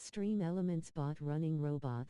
Extreme Elements Bot Running Robot.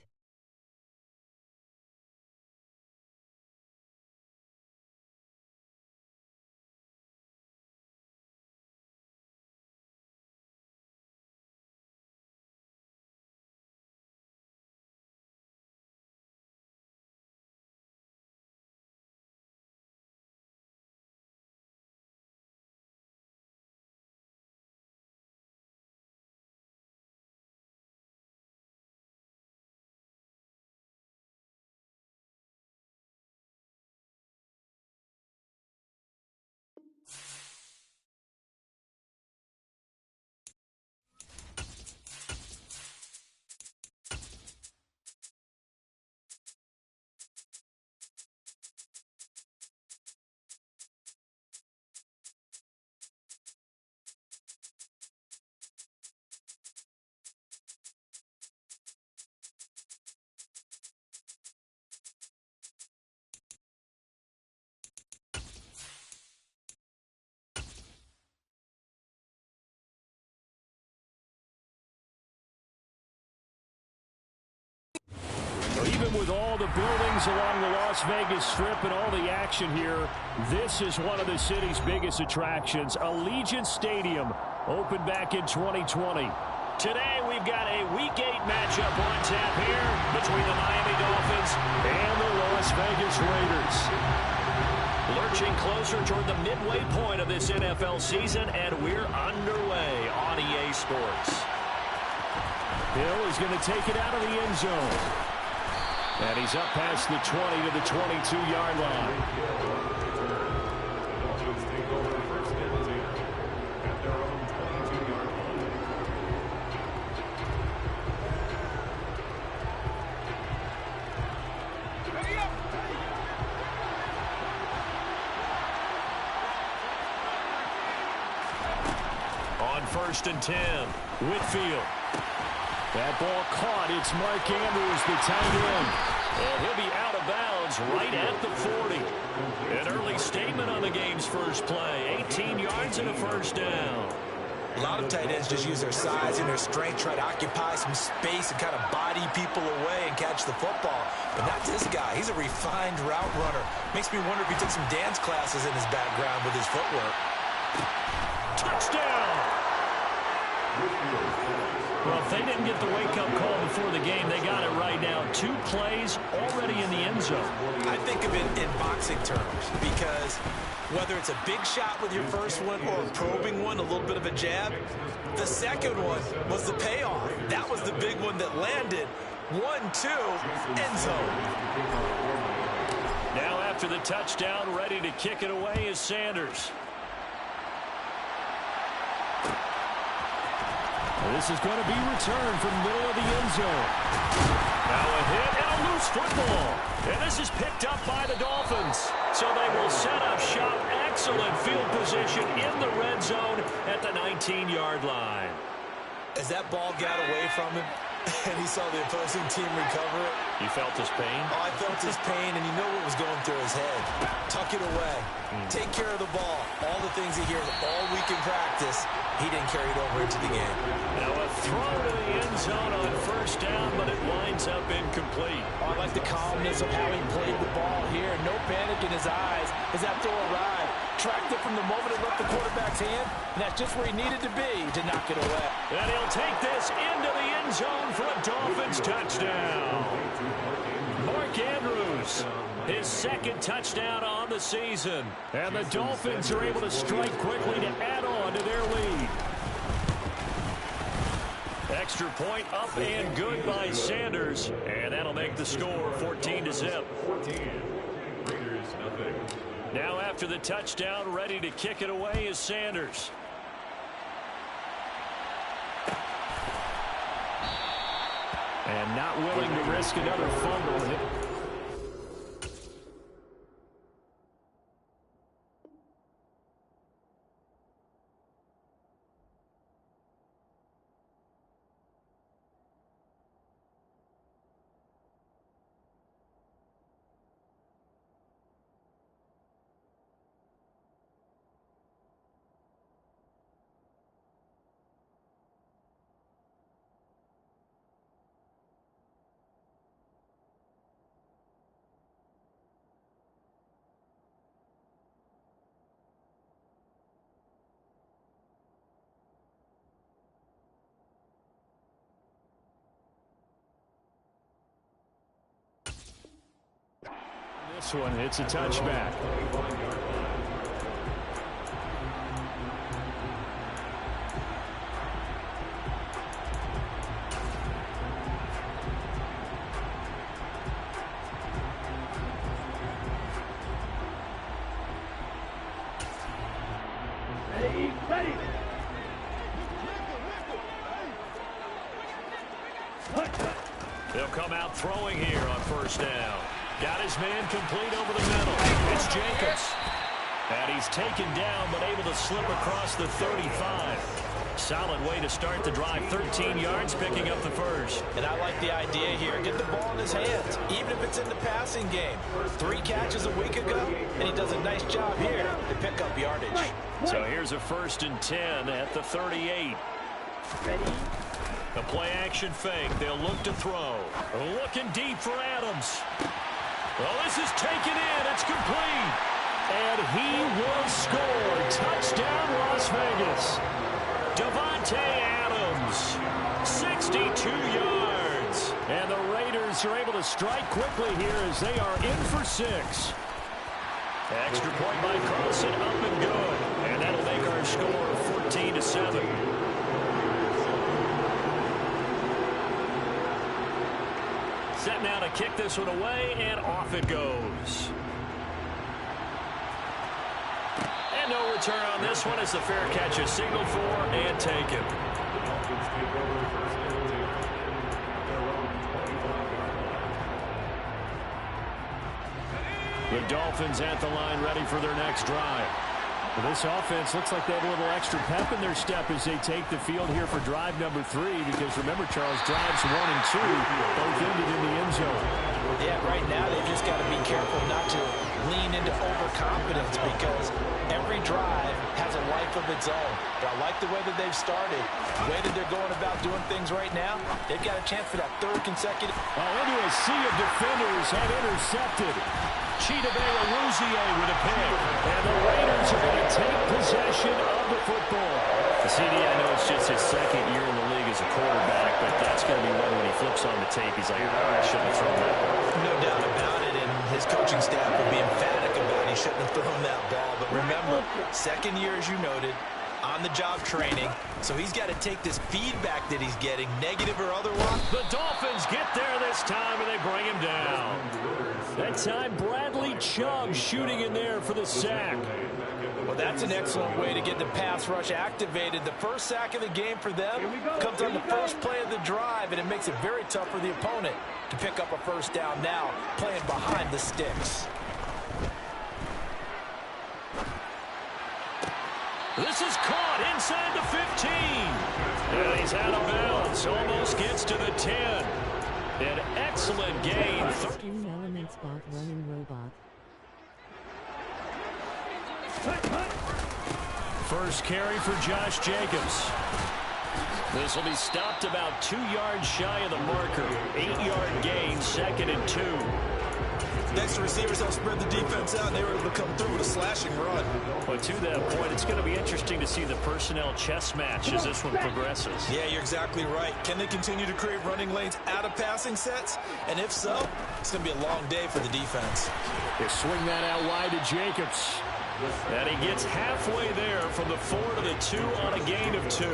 Even with all the buildings along the Las Vegas Strip and all the action here, this is one of the city's biggest attractions. Allegiant Stadium opened back in 2020. Today we've got a Week 8 matchup on tap here between the Miami Dolphins and the Las Vegas Raiders. Lurching closer toward the midway point of this NFL season, and we're underway on EA Sports. Hill is going to take it out of the end zone. And he's up past the 20 to the 22-yard line. On 1st and 10, Whitfield. That ball caught. It's Mark Andrews, the tight end. And he'll be out of bounds right at the 40. An early statement on the game's first play. 18 yards and a first down. A lot of tight ends just use their size and their strength, try to occupy some space and kind of body people away and catch the football. But not this guy. He's a refined route runner. Makes me wonder if he took some dance classes in his background with his footwork. Touchdown! Well, if they didn't get the wake-up call before the game, they got it right now. 2 plays already in the end zone. I think of it in boxing terms because whether it's a big shot with your first one or a probing one, a little bit of a jab, the second one was the payoff. That was the big one that landed. 1-2, end zone. Now after the touchdown, ready to kick it away is Sanders. This is going to be returned from the middle of the end zone. Now a hit and a loose football. And this is picked up by the Dolphins. So they will set up shop. Excellent field position in the red zone at the 19-yard line. As that ball got away from him and he saw the opposing team recover it. You felt his pain? Oh, I felt his pain, and you know what was going through his head. Tuck it away. Take care of the ball. All the things he hears all week in practice, he didn't carry it over into the game. Now a throw to the end zone on first down, but it winds up incomplete. Oh, I like the calmness of how he played the ball here. No panic in his eyes as that throw arrived. Tracked it from the moment it left the quarterback's hand, and that's just where he needed to be to knock it away. And he'll take this into the end zone for a Dolphins touchdown. Mark Andrews, his second touchdown on the season. And the Dolphins are able to strike quickly to add on to their lead. Extra point up and good by Sanders. And that'll make the score 14-0. Now after the touchdown, ready to kick it away is Sanders. And not willing to risk another fumble. This one, it's a touchback. Ready. They'll come out throwing here on first down. Got his man complete over the middle. It's Jacobs. And he's taken down, but able to slip across the 35. Solid way to start the drive. 13 yards, picking up the first. And I like the idea here. Get the ball in his hands, even if it's in the passing game. 3 catches a week ago, and he does a nice job here to pick up yardage. So here's a 1st and 10 at the 38. Ready. The play-action fake. They'll look to throw. Looking deep for Adams. Well, this is taken in. It's complete. And he will score. Touchdown, Las Vegas. Davante Adams, 62 yards. And the Raiders are able to strike quickly here as they are in for 6. Extra point by Carlson, up and good. And that'll make our score 14-7. Set now to kick this one away, and off it goes. And no return on this one as the fair catch is signaled for and taken. The Dolphins at the line ready for their next drive. Well, this offense looks like they have a little extra pep in their step as they take the field here for drive number 3, because remember, Charles, drives 1 and 2 both ended in the end zone. Yeah, right now they've just got to be careful not to lean into overconfidence, because every drive has a life of its own. But I like the way that they've started, the way that they're going about doing things right now. They've got a chance for that 3rd consecutive. Into a sea of defenders and intercepted. Chidobe Awuzie with a pick. And the Raiders are going to take possession of the football. The CD, I know it's just his 2nd year in the league as a quarterback, but that's going to be one when he flips on the tape. He's like, oh, I shouldn't have thrown that ball. No doubt about it, and his coaching staff will be emphatic about he shouldn't have thrown that ball. But remember, 2nd year, as you noted, on-the-job training, so he's got to take this feedback that he's getting, negative or otherwise. The Dolphins get there this time, and they bring him down. That time, Bradley Chubb shooting in there for the sack. Well, that's an excellent way to get the pass rush activated. The first sack of the game for them comes on the first play of the drive, and it makes it very tough for the opponent to pick up a first down now, playing behind the sticks. This is caught inside the 15. And he's out of bounds. Almost gets to the 10. An excellent gain. In Elements Bot running robot. First carry for Josh Jacobs. This will be stopped about 2 yards shy of the marker. 8-yard gain, 2nd and 2. Next to receivers help spread the defense out, and they were able to come through with a slashing run. But to that point, it's going to be interesting to see the personnel chess match as this one progresses. Yeah, you're exactly right. Can they continue to create running lanes out of passing sets? And if so, it's going to be a long day for the defense. They swing that out wide to Jacobs. And he gets halfway there from the 4 to the 2 on a gain of 2.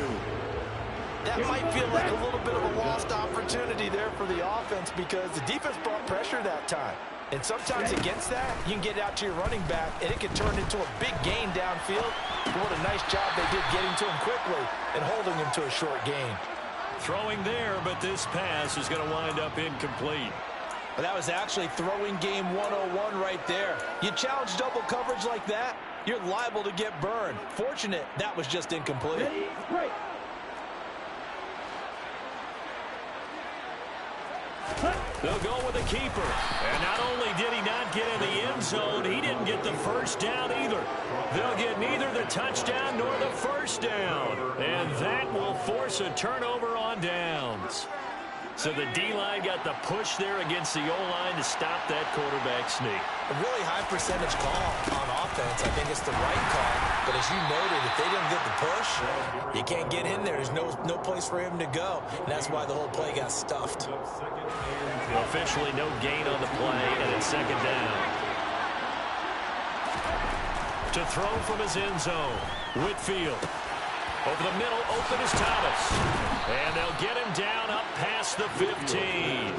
That might feel like a little bit of a lost opportunity there for the offense, because the defense brought pressure that time. And sometimes against that, you can get out to your running back, and it can turn into a big gain downfield. But what a nice job they did getting to him quickly and holding him to a short gain. Throwing there, but this pass is going to wind up incomplete. But that was actually throwing game 101 right there. You challenge double coverage like that, you're liable to get burned. Fortunate that was just incomplete. They'll go with a keeper. And not only did he not get in the end zone, he didn't get the first down either. They'll get neither the touchdown nor the first down. And that will force a turnover on downs. So the D-line got the push there against the O-line to stop that quarterback sneak. A really high percentage call on offense. I think it's the right call. But as you noted, if they didn't get the push, you can't get in there. There's no place for him to go. And that's why the whole play got stuffed. Officially no gain on the play, and it's 2nd down. To throw from his end zone. Whitfield. Over the middle, open is Thomas. And they'll get him down up past the 15.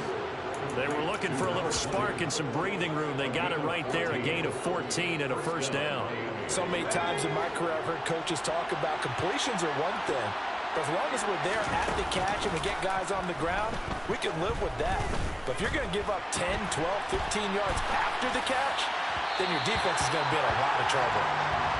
They were looking for a little spark and some breathing room. They got it right there, a gain of 14 and a first down. So many times in my career, I've heard coaches talk about completions are one thing. But as long as we're there at the catch and we get guys on the ground, we can live with that. But if you're going to give up 10, 12, 15 yards after the catch, then your defense is going to be in a lot of trouble.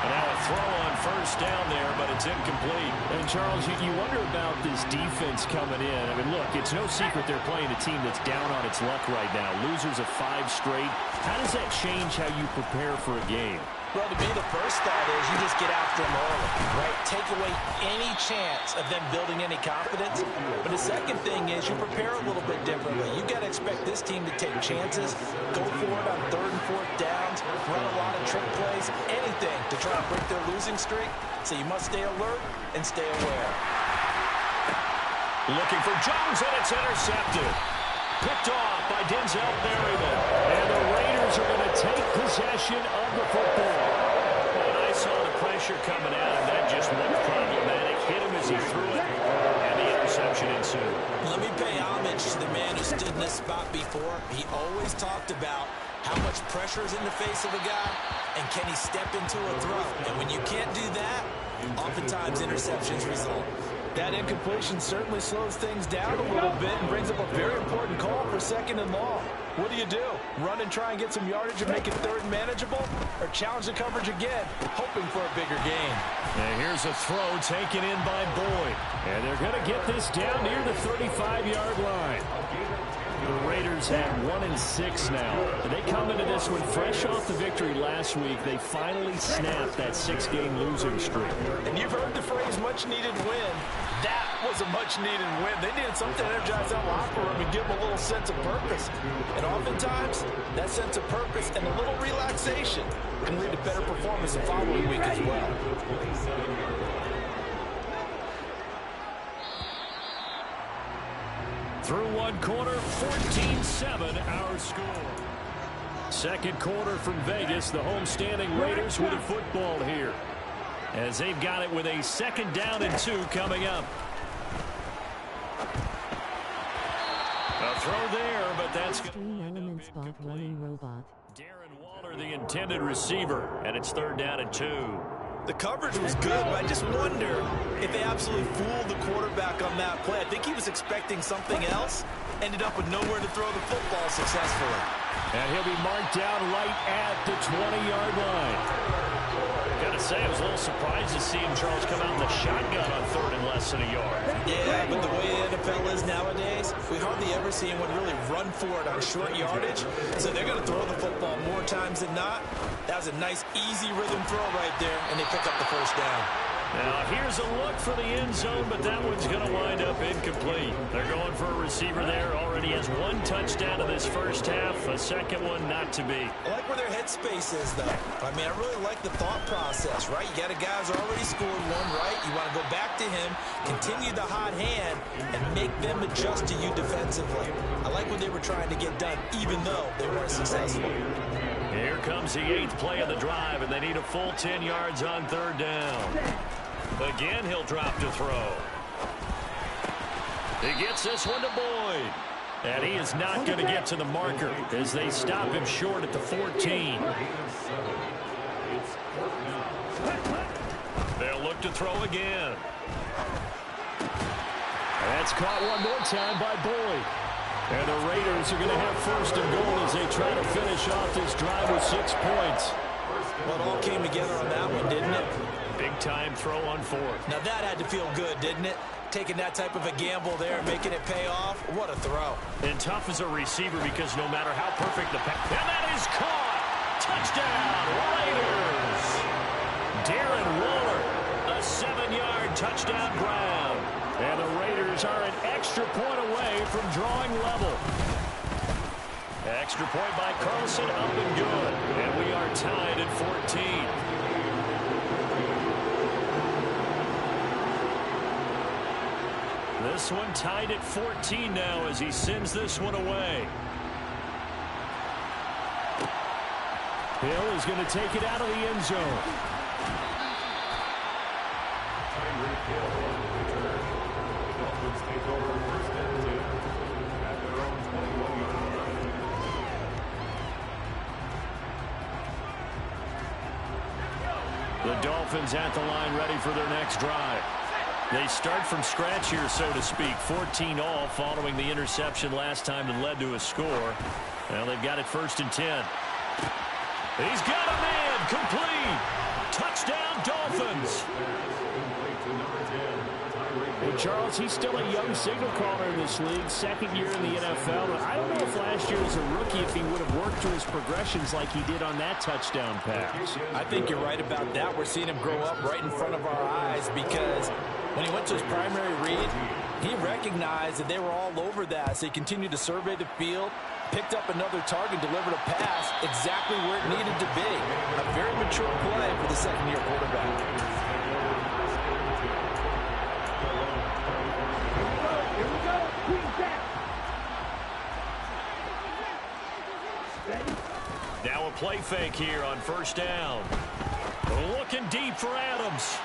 And now a throw on first down there, but it's incomplete. And, Charles, you wonder about this defense coming in. I mean, look, it's no secret they're playing a team that's down on its luck right now. Losers of 5 straight. How does that change how you prepare for a game? Well, to me, the first thought is you just get after them early, right? Take away any chance of them building any confidence. But the second thing is you prepare a little bit differently. You got to expect this team to take chances, go for it on 3rd and 4th downs, run a lot of trick plays, anything to try to break their losing streak. So you must stay alert and stay aware. Looking for Jones, and it's intercepted. Picked off by Denzel Berryman. And the Raiders are going to take possession of the football. And I saw the pressure coming at him. That just looked problematic. Hit him as he threw it, and the interception ensued. Let me pay homage to the man who stood in this spot before. He always talked about how much pressure is in the face of a guy, and can he step into a throw. And when you can't do that, oftentimes interceptions result. That incompletion certainly slows things down a little bit and brings up a very important call for 2nd and long. What do? Run and try and get some yardage and make it 3rd and manageable? Or challenge the coverage again, hoping for a bigger gain? And here's a throw taken in by Boyd. And they're going to get this down near the 35-yard line. The Raiders have 1-6 now. They come into this one fresh off the victory last week. They finally snapped that 6-game losing streak. And you've heard the phrase much-needed win. That was a much-needed win. They needed something to energize that locker room and give them a little sense of purpose. And oftentimes, that sense of purpose and a little relaxation can lead to better performance the following week as well. Through one quarter, 14-7 our score. Second quarter from Vegas, the homestanding Raiders with a football here, as they've got it with a 2nd down and 2 coming up. A throw there, but that's Extreme Elements Bot Running Robot. Darren Waller, the intended receiver, and it's 3rd down and 2. The coverage was good, but I just wonder if they absolutely fooled the quarterback on that play. I think he was expecting something else, ended up with nowhere to throw the football successfully. And he'll be marked down right at the 20-yard line. Gotta say, I was a little surprised to see him, Charles, come out in the shotgun on 3rd and less than a yard. Yeah, but the way the NFL is nowadays, we hardly ever see anyone really run for it on short yardage. So they're going to throw the football more times than not. That was a nice, easy rhythm throw right there, and they pick up the first down. Now, here's a look for the end zone, but that one's going to wind up incomplete. They're going for a receiver there. Already has 1 touchdown in this first half. A second one not to be. I like where their headspace is, though. I mean, I really like the thought process, right? You got a guy who's already scored one, right? You want to go back to him, continue the hot hand, and make them adjust to you defensively. I like what they were trying to get done, even though they weren't successful. Here comes the 8th play of the drive, and they need a full 10 yards on 3rd down. Again, he'll drop to throw. He gets this one to Boyd. And he is not going to get to the marker as they stop him short at the 14. They'll look to throw again. That's caught one more time by Boyd. And the Raiders are going to have 1st and goal as they try to finish off this drive with 6 points. Well, it all came together on that one, didn't it? Big-time throw on 4th. Now that had to feel good, didn't it? Taking that type of a gamble there, making it pay off. What a throw. And tough as a receiver because no matter how perfect the pass. And that is caught! Touchdown, Raiders! Darren Waller, a 7-yard touchdown grab. And the Raiders are an extra point away from drawing level. Extra point by Carlson, up and good. And we are tied at 14. This one tied at 14 now as he sends this one away. Hill is going to take it out of the end zone. The Dolphins at the line, ready for their next drive. They start from scratch here, so to speak. 14 all following the interception last time that led to a score. Well, they've got it 1st and 10. He's got a man, complete. Touchdown, Dolphins. Well, Charles, he's still a young signal caller in this league, 2nd year in the NFL. I don't know if last year as a rookie if he would have worked through his progressions like he did on that touchdown pass. I think you're right about that. We're seeing him grow up right in front of our eyes because when he went to his primary read, he recognized that they were all over that. So he continued to survey the field, picked up another target, delivered a pass exactly where it needed to be. A very mature play for the 2nd-year quarterback. Now a play fake here on 1st down. Looking deep for Adams.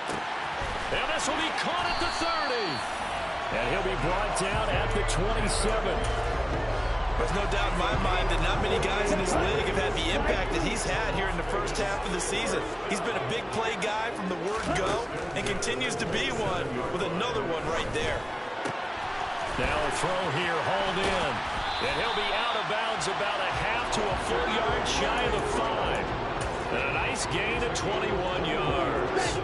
And this will be caught at the 30. And he'll be brought down at the 27. There's no doubt in my mind that not many guys in this league have had the impact that he's had here in the first half of the season. He's been a big play guy from the word go and continues to be one with another one right there. Now a throw here, hauled in. And he'll be out of bounds about a half to a full yard shy of the 5. And a nice gain of 21 yards.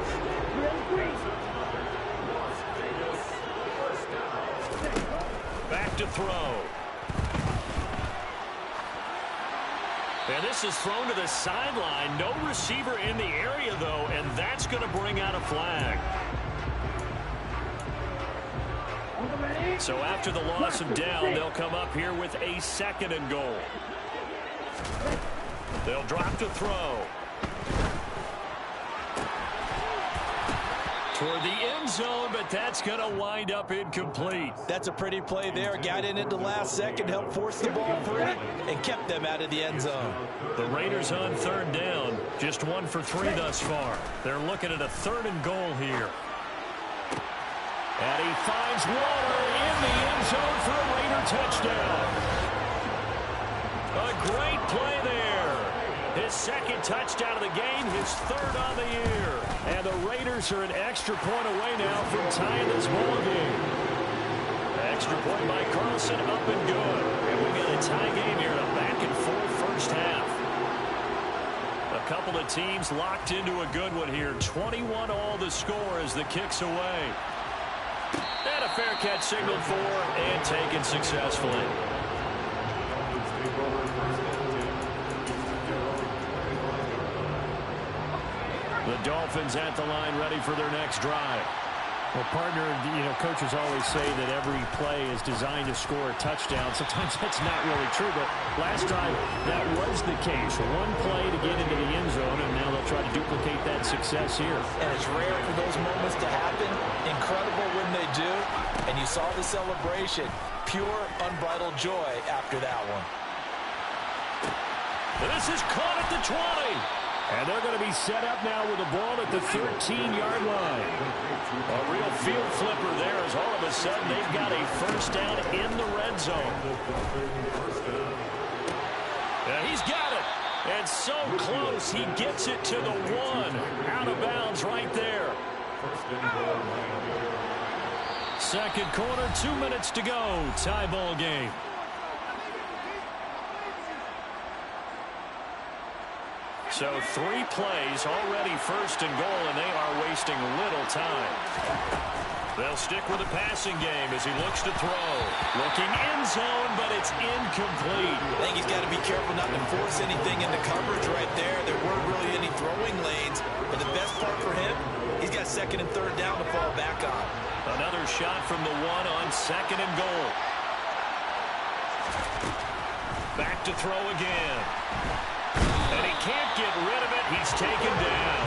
Back to throw. And this is thrown to the sideline. No receiver in the area, though, and that's going to bring out a flag. So after the loss of down, they'll come up here with a 2nd and goal. They'll drop to throw. Toward the end zone, but that's going to wind up incomplete. That's a pretty play there. Got in at the last second, helped force the ball free, and kept them out of the end zone. The Raiders on 3rd down. Just 1 for 3 thus far. They're looking at a 3rd and goal here. And he finds Waller in the end zone for a Raider touchdown. A great play there. His 2nd touchdown of the game, his 3rd on the year. And the Raiders are an extra point away now from tying this ball game. Extra point by Carlson, up and good. And we've got a tie game here, a back-and-forth first half. A couple of teams locked into a good one here. 21 all the score as the kick's away. And a fair catch signaled for and taken successfully. The Dolphins at the line ready for their next drive. Well, partner, coaches always say that every play is designed to score a touchdown. Sometimes that's not really true, but last drive, that was the case. One play to get into the end zone, and now they'll try to duplicate that success here. And it's rare for those moments to happen. Incredible when they do. And you saw the celebration. Pure, unbridled joy after that one. This is caught at the 20. And they're going to be set up now with the ball at the 13-yard line. A real field flipper there as all of a sudden they've got a 1st down in the red zone. And he's got it. And so close, he gets it to the 1. Out of bounds right there. 2nd quarter, 2 minutes to go. Tie ball game. So 3 plays, already 1st and goal, and they are wasting little time. They'll stick with the passing game as he looks to throw. Looking end zone, but it's incomplete. I think he's got to be careful not to force anything into coverage right there. There weren't really any throwing lanes. But the best part for him, he's got 2nd and 3rd down to fall back on. Another shot from the 1 on 2nd and goal. Back to throw again. And he can't get rid of it. He's taken down.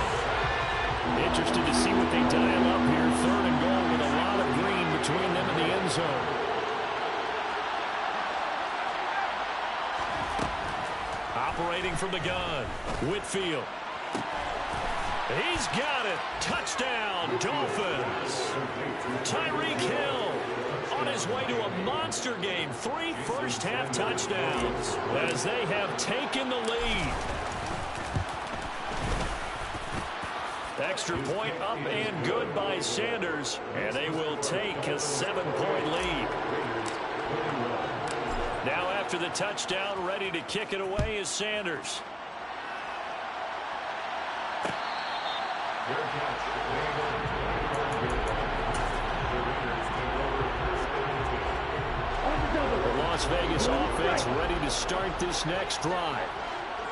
Interested to see what they dial up here. 3rd and goal with a lot of green between them and the end zone. Operating from the gun, Whitfield. He's got it. Touchdown, Dolphins. Tyreek Hill on his way to a monster game. 3 first-half touchdowns as they have taken the lead. Extra point up and good by Sanders, and they will take a 7-point lead. Now after the touchdown, ready to kick it away is Sanders. The Las Vegas offense ready to start this next drive.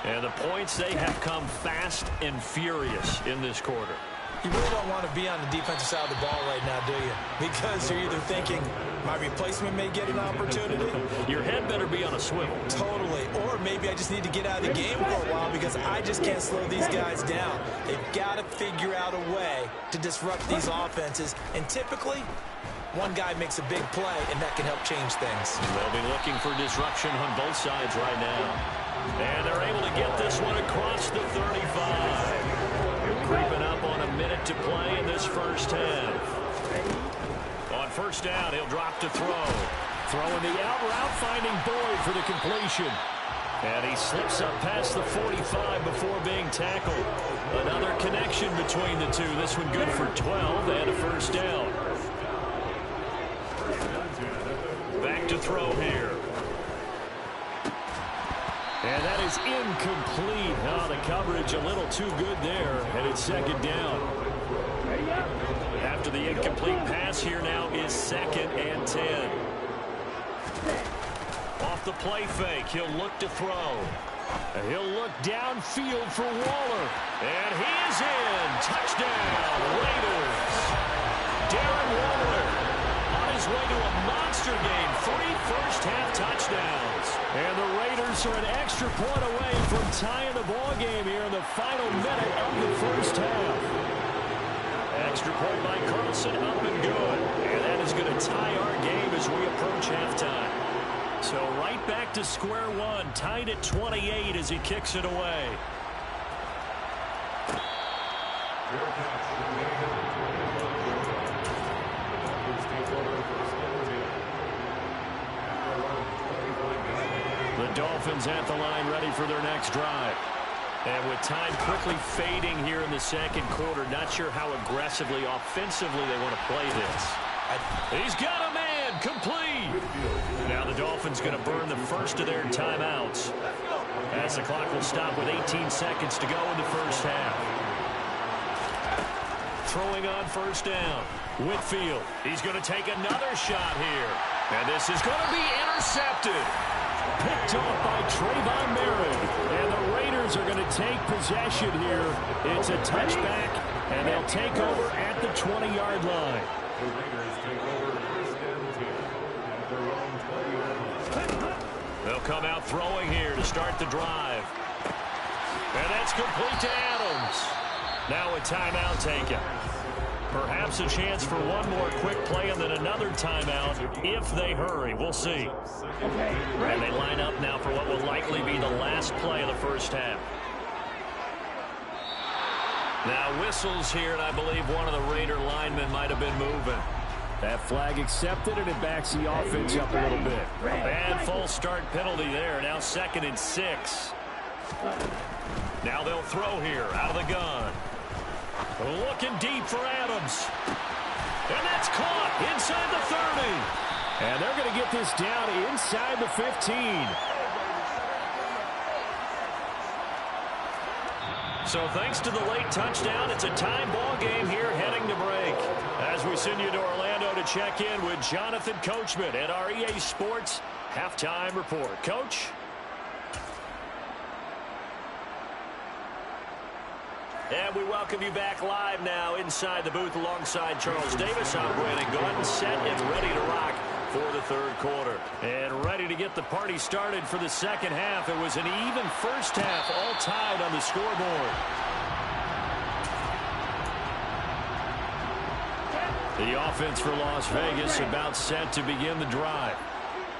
And the points, they have come fast and furious in this quarter. You really don't want to be on the defensive side of the ball right now, do you? Because you're either thinking, my replacement may get an opportunity. Your head better be on a swivel. Totally. Or maybe I just need to get out of the game for a while because I just can't slow these guys down. They've got to figure out a way to disrupt these offenses. And typically, one guy makes a big play, and that can help change things. They'll be looking for disruption on both sides right now. And they're able to get this one across the 35. Creeping up on a minute to play in this first half. On first down, he'll drop to throw. Throwing the out route, finding Boyd for the completion. And he slips up past the 45 before being tackled. Another connection between the two. This one good for 12 and a first down. Back to throw here. And that is incomplete. Oh, the coverage a little too good there, and it's second down. After the incomplete pass here now is 2nd and 10. Off the play fake, he'll look to throw. He'll look downfield for Waller. And he is in. Touchdown, Raiders. Darren Waller on his way to a monster game. 3 first-half touchdowns. And the Raiders are an extra point away from tying the ball game here in the final minute of the first half. Extra point by Carlson, up and good. And that is going to tie our game as we approach halftime. So right back to square one, tied at 28 as he kicks it away. The Dolphins at the line ready for their next drive. And with time quickly fading here in the second quarter, not sure how aggressively, offensively they want to play this. He's got a man, complete. Now the Dolphins going to burn the first of their timeouts as the clock will stop with 18 seconds to go in the first half. Throwing on first down, Whitfield. He's going to take another shot here. And this is going to be intercepted. Picked off by Trayvon Merritt. And the Raiders are going to take possession here. It's a touchback, and they'll take over at the 20-yard line. The Raiders take over first and 10 at their own 20-yard line. They'll come out throwing here to start the drive. And that's complete to Adams. Now a timeout taken. Perhaps a chance for one more quick play and then another timeout if they hurry. We'll see. And they line up now for what will likely be the last play of the first half. Now whistles here, and I believe one of the Raider linemen might have been moving. That flag accepted, and it backs the offense up a little bit. A bad false start penalty there. Now 2nd and 6. Now they'll throw here out of the gun. Looking deep for Adams. And that's caught inside the 30. And they're going to get this down inside the 15. So thanks to the late touchdown, it's a time ball game here heading to break. As we send you to Orlando to check in with Jonathan Coachman at our EA Sports Halftime Report. Coach? And we welcome you back live now inside the booth alongside Charles Davis. I'm Brandon Gordon, set and ready to rock for the third quarter. And ready to get the party started for the second half. It was an even first half, all tied on the scoreboard. The offense for Las Vegas about set to begin the drive.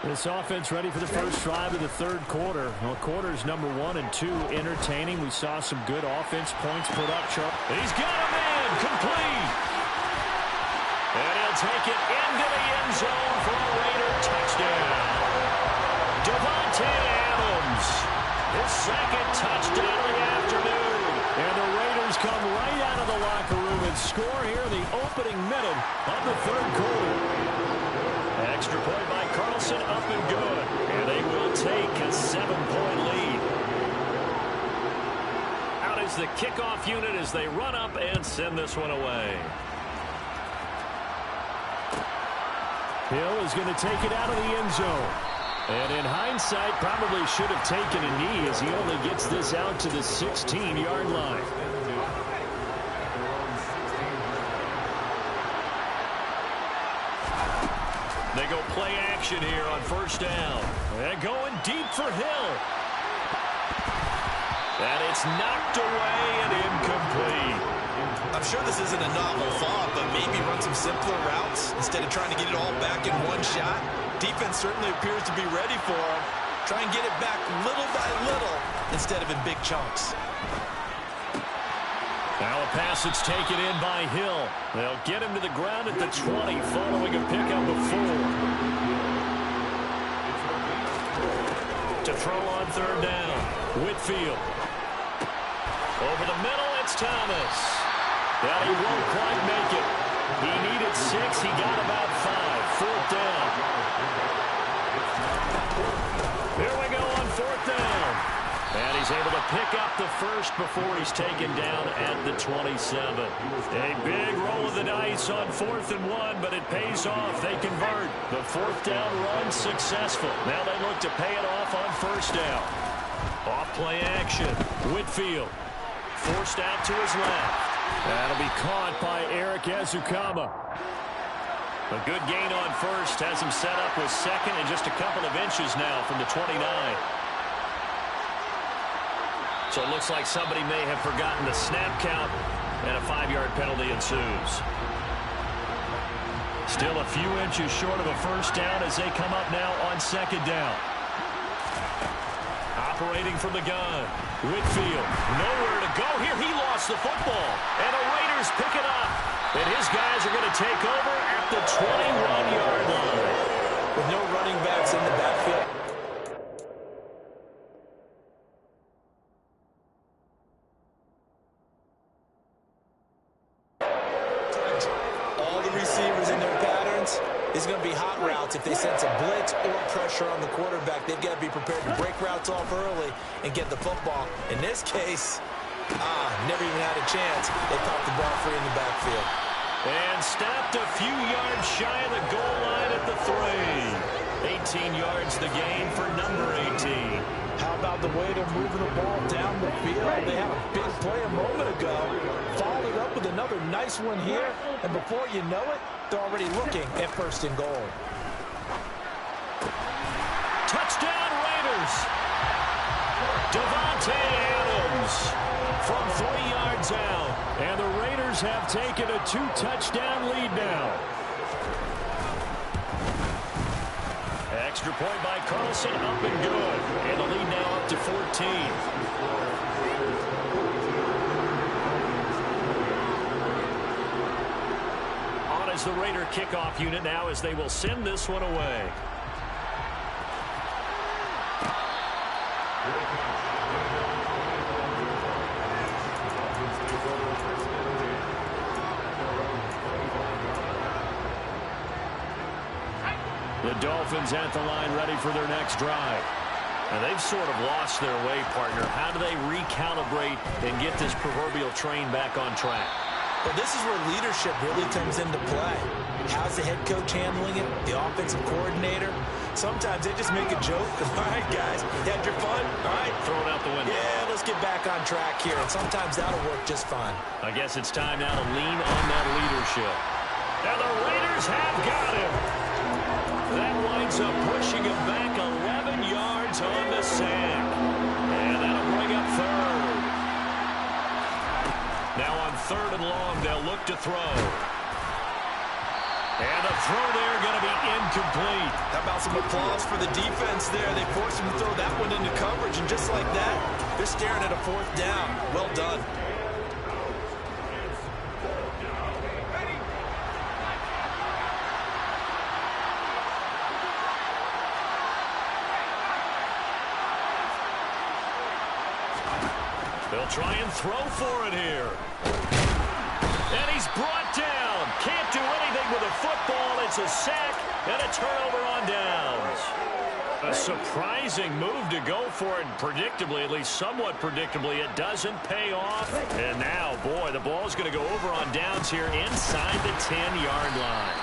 This offense ready for the first drive of the third quarter. Well, quarters number 1 and 2 entertaining. We saw some good offense points put up. He's got a man complete. And he'll take it into the end zone for a Raider touchdown. Davante Adams, his second touchdown of the afternoon. And the Raiders come right out of the locker room and score here in the opening minute of the third quarter. Extra point by Carlson, up and good. And they will take a 7-point lead. Out is the kickoff unit as they run up and send this one away. Hill is going to take it out of the end zone. And in hindsight, probably should have taken a knee as he only gets this out to the 16-yard line. They go play action here on first down. And going deep for Hill. And it's knocked away and incomplete. I'm sure this isn't a novel thought, but maybe run some simpler routes instead of trying to get it all back in one shot. Defense certainly appears to be ready for him. Try and get it back little by little instead of in big chunks. Now a pass that's taken in by Hill. They'll get him to the ground at the 20 following a pickup of 4. To throw on third down. Whitfield. Over the middle, it's Thomas. Well, he won't quite make it. He needed 6. He got about 5. Fourth down. Here we go on fourth down. And he's able to pick up the first before he's taken down at the 27. A big roll of the dice on 4th and 1, but it pays off. They convert. The fourth down run successful. Now they look to pay it off on first down. Off play action. Whitfield forced out to his left. That'll be caught by Eric Ezukama. A good gain on first has him set up with second and just a couple of inches now from the 29. So it looks like somebody may have forgotten the snap count, and a 5-yard penalty ensues. Still a few inches short of a first down as they come up now on second down. Operating from the gun. Whitfield, nowhere to go here. He lost the football, and the Raiders pick it up. And his guys are going to take over at the 21-yard line. With no running backs in the backfield. All the receivers in their patterns is going to be hot routes. If they sense a blitz or pressure on the quarterback, they've got to be prepared to break routes off early and get the football. In this case, never even had a chance. They popped the ball free in the backfield. And stopped a few yards shy of the goal line at the 3. 18 yards the gain for number 18. How about the way they're moving the ball down the field? They had a big play a moment ago. Followed up with another nice one here. And before you know it, they're already looking at first and goal. Touchdown Raiders. Davante Adams from 3 yards out. And the Raiders have taken a 2-touchdown lead now. Extra point by Carlson, up and good. And the lead now up to 14. On is the Raider kickoff unit now as they will send this one away. The Dolphins at the line ready for their next drive. And they've sort of lost their way, partner. How do they recalibrate and get this proverbial train back on track? Well, this is where leadership really comes into play. How's the head coach handling it? The offensive coordinator? Sometimes they just make a joke. All right, guys, you had your fun? All right. Throw it out the window. Yeah, let's get back on track here. And sometimes that'll work just fine. I guess it's time now to lean on that leadership. And the Raiders have got him. That winds up pushing him back 11 yards on the sack. And that'll bring up third. Now on 3rd and long, they'll look to throw. And the throw there going to be incomplete. How about some applause for the defense there? They forced him to throw that one into coverage, and just like that, they're staring at a 4th down. Well done. They'll try and throw for it here. And he's brought down. Can't do anything with a football. It's a sack and a turnover on downs. A surprising move to go for it, and predictably, at least somewhat predictably, it doesn't pay off. And now, boy, the ball's going to go over on downs here inside the 10-yard line.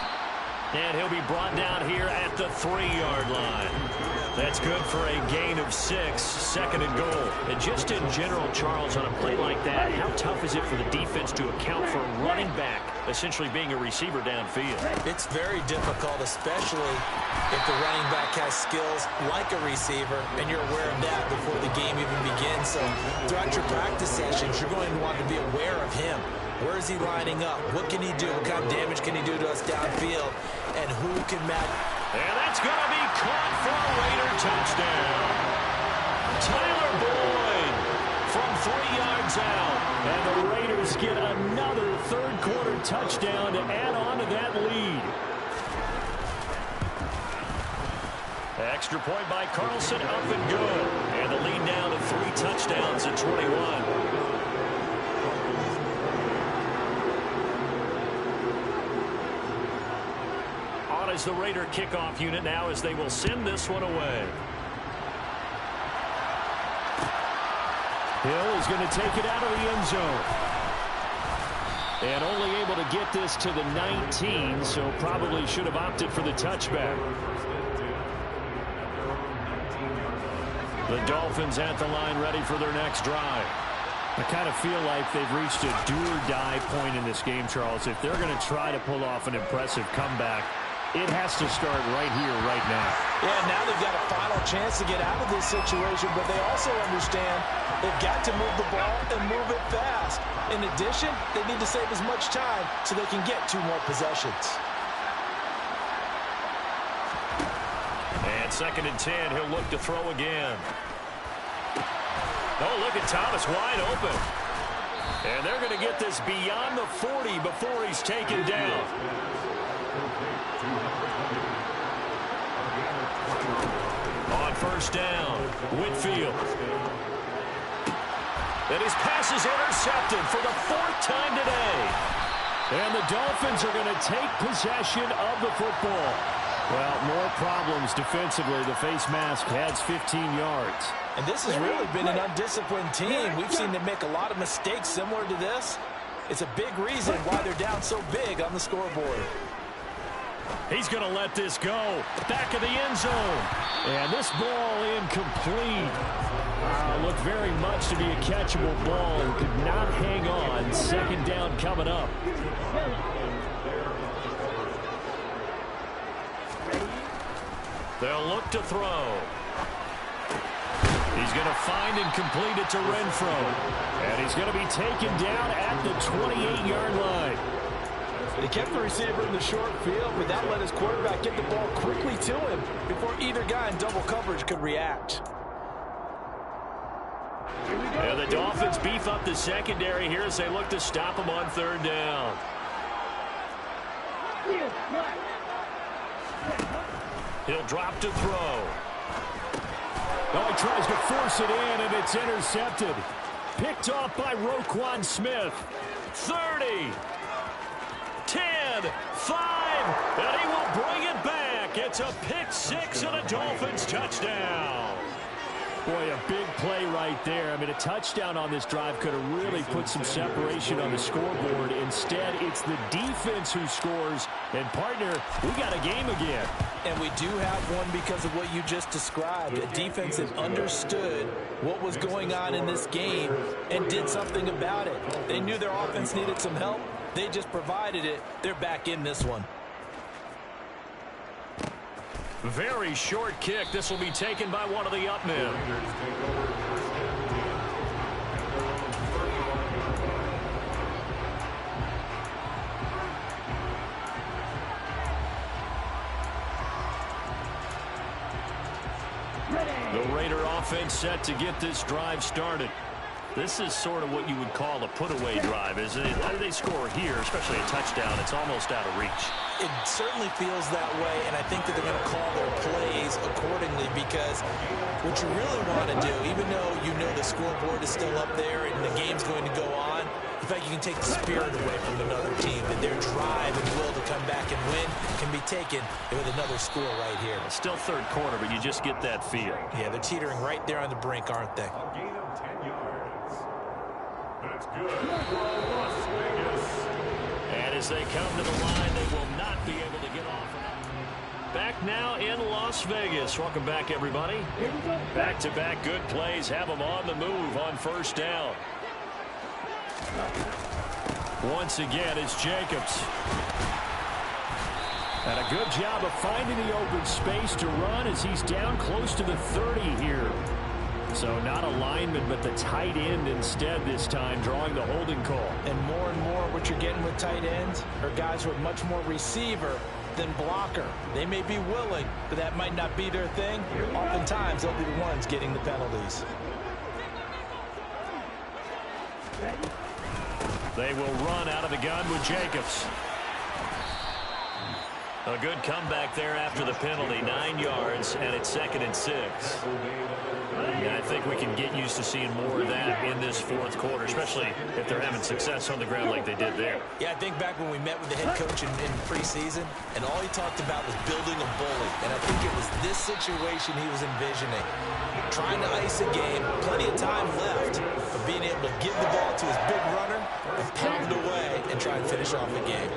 And he'll be brought down here at the 3-yard line. That's good for a gain of 6, 2nd and goal. And just in general, Charles, on a play like that, how tough is it for the defense to account for a running back essentially being a receiver downfield? It's very difficult, especially if the running back has skills like a receiver, and you're aware of that before the game even begins. So throughout your practice sessions, you're going to want to be aware of him. Where is he lining up? What can he do? What kind of damage can he do to us downfield? And who can match? And that's going to be caught for a Raider touchdown. Tyler Boyd from 3 yards out. And the Raiders get another third-quarter touchdown to add on to that lead. Extra point by Carlson, up and good. And the lead down to 3 touchdowns at 21. Is the Raider kickoff unit now as they will send this one away. Hill is going to take it out of the end zone. And only able to get this to the 19, so probably should have opted for the touchback. The Dolphins at the line ready for their next drive. I kind of feel like they've reached a do-or-die point in this game, Charles. If they're going to try to pull off an impressive comeback, it has to start right here, right now. Yeah, now they've got a final chance to get out of this situation, but they also understand they've got to move the ball and move it fast. In addition, they need to save as much time so they can get 2 more possessions. And 2nd and 10, he'll look to throw again. Oh, look at Thomas wide open. And they're going to get this beyond the 40 before he's taken down. On 1st down, Whitfield. And his pass is intercepted for the 4th time today. And the Dolphins are going to take possession of the football. Well, more problems defensively. The face mask adds 15 yards. And this has really been an undisciplined team. We've seen them make a lot of mistakes similar to this. It's a big reason why they're down so big on the scoreboard. He's going to let this go. Back of the end zone. And this ball incomplete. Looked very much to be a catchable ball and could not hang on. 2nd down coming up. They'll look to throw. He's going to find and complete it to Renfro. And he's going to be taken down at the 28-yard line. They kept the receiver in the short field, but that let his quarterback get the ball quickly to him before either guy in double coverage could react. And the Dolphins beef up the secondary here as they look to stop him on 3rd down. He'll drop to throw. Oh, he tries to force it in, and it's intercepted. Picked off by Roquan Smith. 30. 10, 5, and he will bring it back. It's a pick 6 and a Dolphins touchdown. Boy, a big play right there. I mean, a touchdown on this drive could have really put some separation on the scoreboard. Instead, it's the defense who scores. And, partner, we got a game again. And we do have one because of what you just described. A defense that understood what was going on in this game and did something about it. They knew their offense needed some help. They just provided it. They're back in this one. Very short kick. This will be taken by one of the up men. Raider offense set to get this drive started. This is sort of what you would call a put-away drive, isn't it? How do they score here, especially a touchdown? It's almost out of reach. It certainly feels that way, and I think that they're going to call their plays accordingly because what you really want to do, even though you know the scoreboard is still up there and the game's going to go on, in fact, you can take the spirit away from another team, that their drive and will to come back and win can be taken with another score right here. It's still third quarter, but you just get that feel. Yeah, they're teetering right there on the brink, aren't they? A gain of 10 yards. That's good for Las Vegas. And as they come to the line, they will not be able to get off. Back now in Las Vegas. Welcome back, everybody. Back-to-back good plays have them on the move on first down. Once again, it's Jacobs. And a good job of finding the open space to run as he's down close to the 30 here. So not a lineman, but the tight end instead this time, drawing the holding call. And more what you're getting with tight ends are guys who are much more receiver than blocker. They may be willing, but that might not be their thing. Oftentimes, they'll be the ones getting the penalties. They will run out of the gun with Jacobs. A good comeback there after the penalty, 9 yards, and it's 2nd and 6. And I think we can get used to seeing more of that in this fourth quarter, especially if they're having success on the ground like they did there. Yeah, I think back when we met with the head coach in preseason, and all he talked about was building a bully. And I think it was this situation he was envisioning. Trying to ice a game, plenty of time left, but being able to give the ball to his big runner and pound away and try and finish off the game.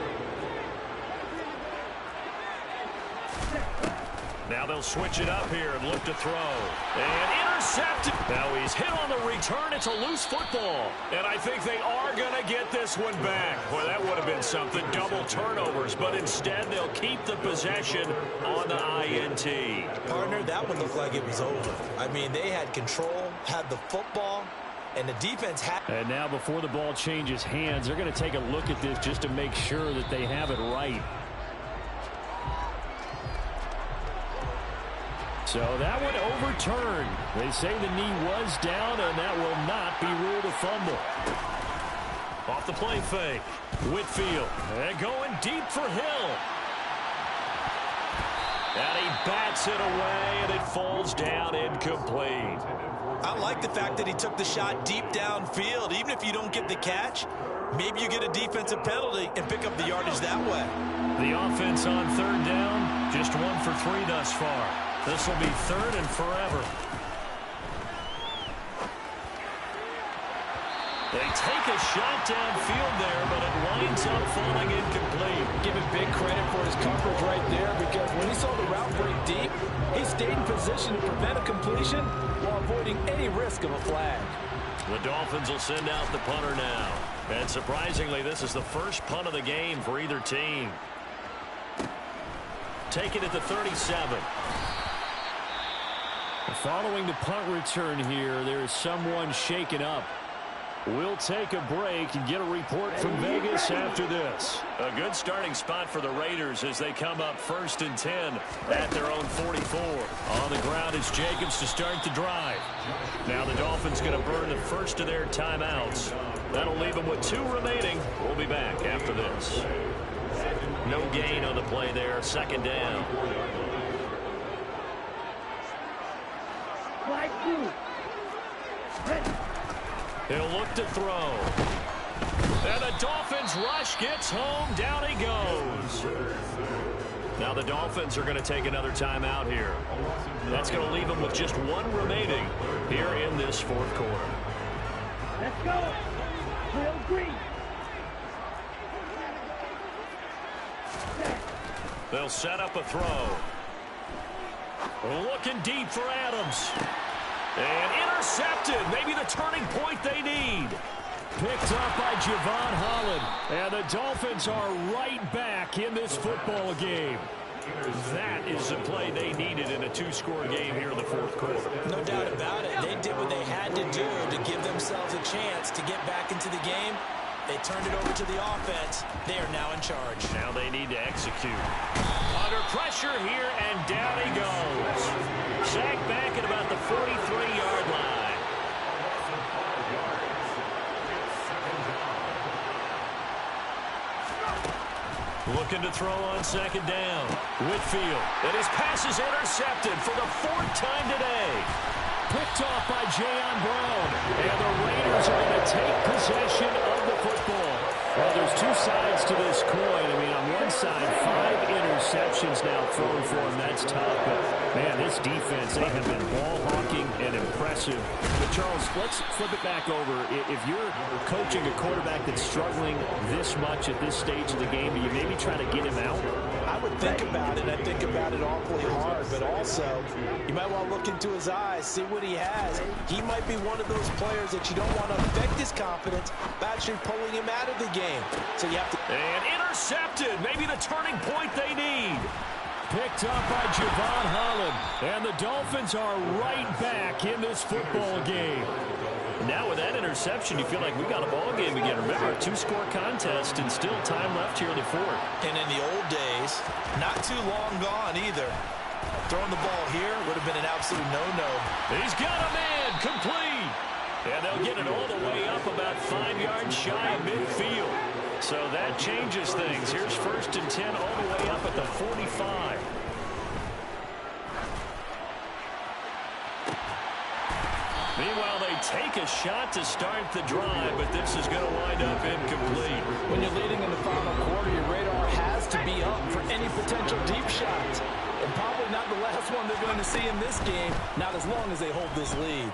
Now they'll switch it up here and look to throw. And intercepted. Now he's hit on the return. It's a loose football. And I think they are going to get this one back. Boy, that would have been something. Double turnovers. But instead, they'll keep the possession on the INT. Partner, that one looked like it was over. I mean, they had control, had the football, and the defense had... And now before the ball changes hands, they're going to take a look at this just to make sure that they have it right. So that one overturned. They say the knee was down, and that will not be ruled a fumble. Off the play fake. Whitfield. And going deep for Hill. And he bats it away, and it falls down incomplete. I like the fact that he took the shot deep downfield. Even if you don't get the catch, maybe you get a defensive penalty and pick up the yardage that way. The offense on third down, just 1 for 3 thus far. This will be 3rd and forever. They take a shot downfield there, but it winds up falling incomplete. Give him big credit for his coverage right there, because when he saw the route break deep, he stayed in position to prevent a completion while avoiding any risk of a flag. The Dolphins will send out the punter now. And surprisingly, this is the first punt of the game for either team. Take it at the 37. Following the punt return here, there is someone shaken up. We'll take a break and get a report from Vegas after this. A good starting spot for the Raiders as they come up 1st and 10 at their own 44. On the ground is Jacobs to start the drive. Now the Dolphins going to burn the first of their timeouts. That'll leave them with 2 remaining. We'll be back after this. No gain on the play there. 2nd down. He'll look to throw. And the Dolphins rush gets home. Down he goes. Now the Dolphins are going to take another timeout here. That's going to leave them with just 1 remaining here in this fourth quarter. Let's go. Will Green. They'll set up a throw. Looking deep for Adams. And intercepted. Maybe the turning point they need. Picked up by Javon Holland. And the Dolphins are right back in this football game. That is the play they needed in a 2-score game here in the fourth quarter. No doubt about it. They did what they had to do to give themselves a chance to get back into the game. They turned it over to the offense. They are now in charge. Now they need to execute. Under pressure here, and down he goes. Sacked back at about the 43-yard line. Looking to throw on second down. Whitfield, and his pass is intercepted for the 4th time today. Picked off by Jayon Brown. And the Raiders are going to take possession of the football. Well, there's two sides to this coin. I mean, on one side, 5 interceptions now thrown for him. That's tough. But, man, this defense, they have been ball hawking and impressive. But, Charles, let's flip it back over. If you're coaching a quarterback that's struggling this much at this stage of the game, do you maybe try to get him out? I would think about it. I think about it awfully hard. But also, you might want to look into his eyes, see what he has. He might be one of those players that you don't want to affect his confidence by actually pulling him out of the game. So you have to... And intercepted. Maybe the turning point they need. Picked up by Javon Holland. And the Dolphins are right back in this football game. Now with that interception, you feel like we got a ball game again. Remember, a 2-score contest and still time left here in the 4th. And in the old days, not too long gone either. Throwing the ball here would have been an absolute no-no. He's got a man complete. And they'll get it all the way up about 5 yards shy of midfield. So that changes things. Here's 1st and 10 all the way up at the 45. Meanwhile, they take a shot to start the drive, but this is going to wind up incomplete. When you're leading in the final quarter, your radar has to be up for any potential deep shots. And probably not the last one they're going to see in this game, not as long as they hold this lead.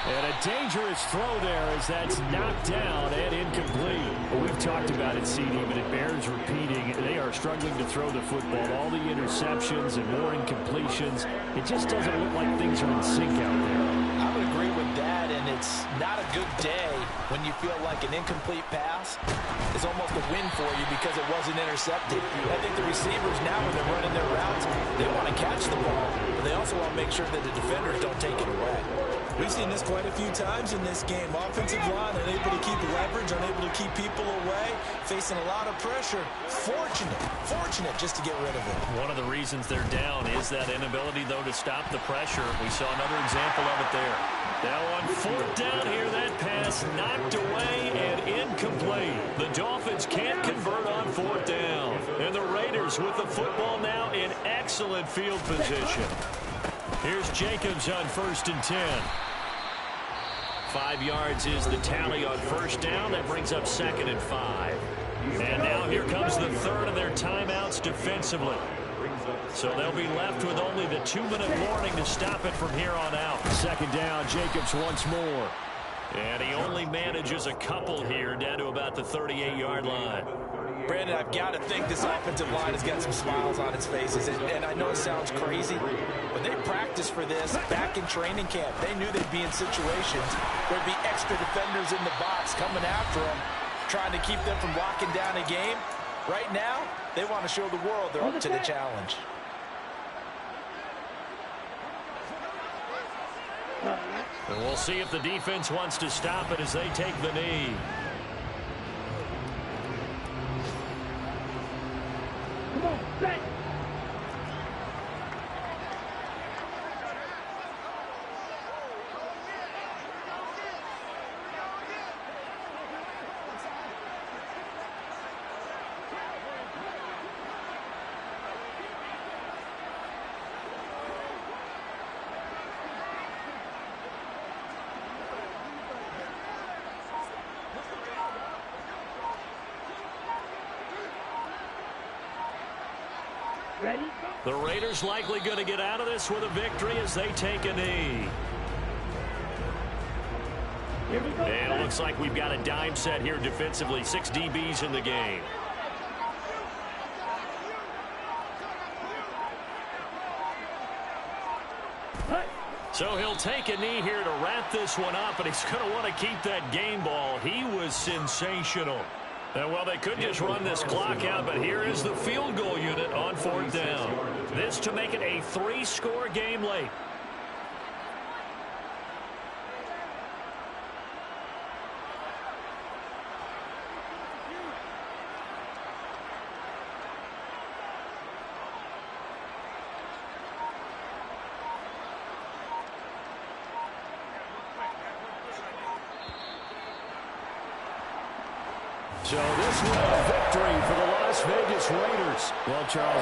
And a dangerous throw there as that's knocked down and incomplete. Well, we've talked about it, CD, but it bears repeating. They are struggling to throw the football. All the interceptions and more incompletions. It just doesn't look like things are in sync out there. I would agree with that, and it's not a good day when you feel like an incomplete pass is almost a win for you because it wasn't intercepted. I think the receivers now, when they're running their routes, they want to catch the ball, but they also want to make sure that the defenders don't take it away. We've seen this quite a few times in this game. Offensive line unable to keep leverage, unable to keep people away, facing a lot of pressure. Fortunate just to get rid of it. One of the reasons they're down is that inability, though, to stop the pressure. We saw another example of it there. Now on 4th down here, that pass knocked away and incomplete. The Dolphins can't convert on 4th down. And the Raiders with the football now in excellent field position. Here's Jacobs on 1st and 10. 5 yards is the tally on 1st down. That brings up 2nd and 5. And now here comes the 3rd of their timeouts defensively. So they'll be left with only the 2-minute warning to stop it from here on out. 2nd down, Jacobs once more. And he only manages a couple here down to about the 38-yard line. Brandon, I've got to think this offensive line has got some smiles on its faces. And I know it sounds crazy, but they practiced for this back in training camp. They knew they'd be in situations where there'd be extra defenders in the box coming after them, trying to keep them from locking down a game. Right now, they want to show the world they're up to the challenge. And we'll see if the defense wants to stop it as they take the knee. Come on, set. Ready? The Raiders likely going to get out of this with a victory as they take a knee. Here we go. And it looks like we've got a dime set here defensively. 6 DBs in the game. So he'll take a knee here to wrap this one up, and he's going to want to keep that game ball. He was sensational. And, well, they could just run this clock out, but here is the field goal unit on 4th down. This to make it a 3-score game late. So this one a victory for the Las Vegas Raiders. Well, Charles,